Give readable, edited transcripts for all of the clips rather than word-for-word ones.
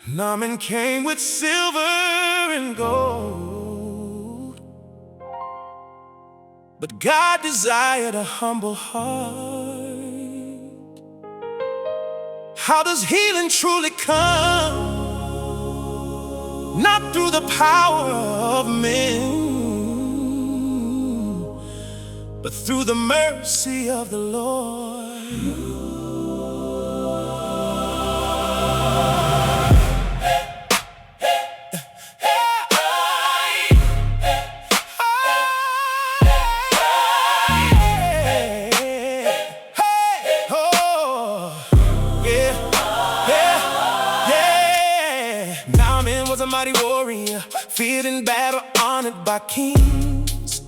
Naaman came with silver and gold, but God desired a humble heart. How does healing truly come? Not through the power of men, but through the mercy of the Lord. Was a mighty warrior, feared in battle, honored by kings.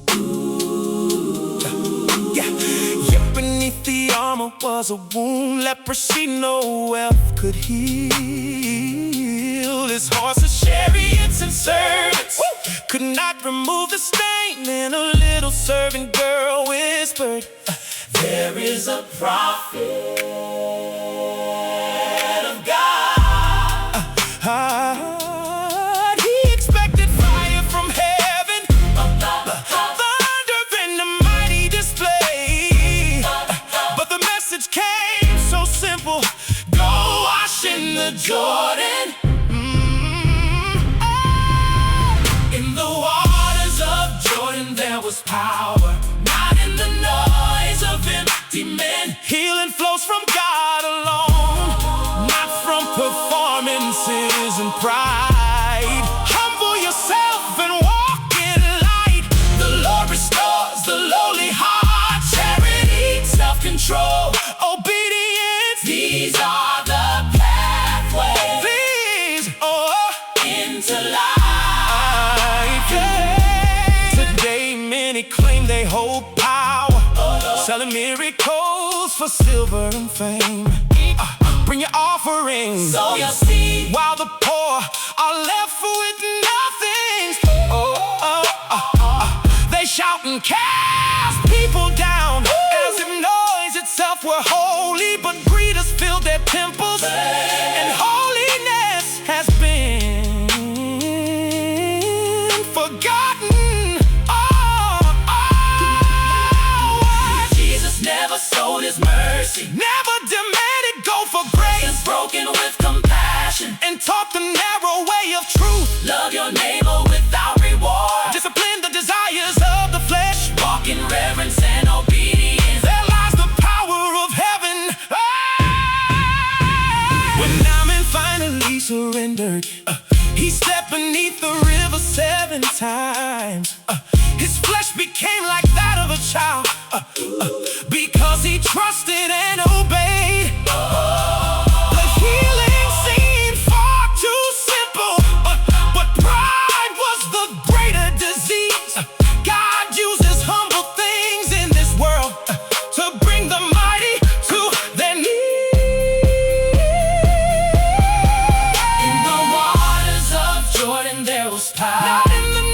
Yet beneath the armor was a wound leprosy no wealth could heal. His horses, chariots, and servants could not remove the stain. And a little servant girl whispered, "There is a prophet of God." Jordan, in the waters of Jordan there was power, not in the noise of empty men. Healing flows from God alone, not from performances and pride. Humble yourself and walk in light. The Lord restores the lowly heart, charity, self-control, obedience. These are the into life. Today many claim they hold power, selling miracles for silver and fame. Bring your offerings, sow your seed, while the poor are left with nothing. They shout and cast people down, as if noise itself were holy. But greed has filled their temples, and holiness has been forgotten. Jesus never sold his mercy, never demanded gold for grace. Is broken with compassion, and taught the narrow way of truth. Love your neighbor without reward. Discipline the desires of the flesh. Walk in reverence and obedience. There lies the power of heaven. When Naaman finally surrendered, he stepped beneath the river 7 times. His flesh became like that of a child, because he trusted and obeyed. The healing seemed far too simple, but pride was the greater disease. God uses humble things in this world to bring the mighty to their knees. In the waters of Jordan there was power, not in the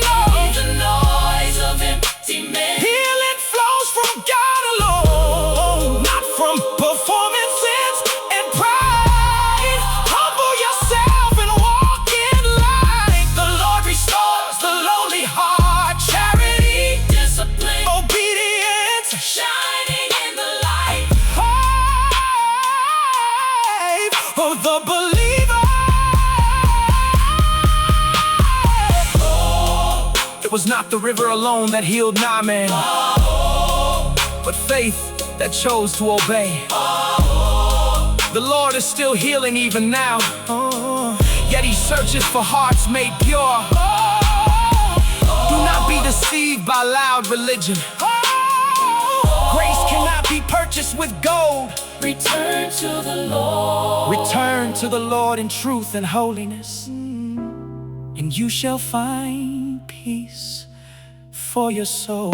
noise of empty men. Healing flows from God alone, not from performances and pride. Humble yourself and walk in light. The Lord restores the lowly heart, charity, discipline, obedience, shining in the light of the believer. It was not the river alone that healed Naaman, but faith that chose to obey. The Lord is still healing even now, yet he searches for hearts made pure. Do not be deceived by loud religion. Grace cannot be purchased with gold. Return to the Lord. Return to the Lord in truth and holiness, and you shall find peace for your soul.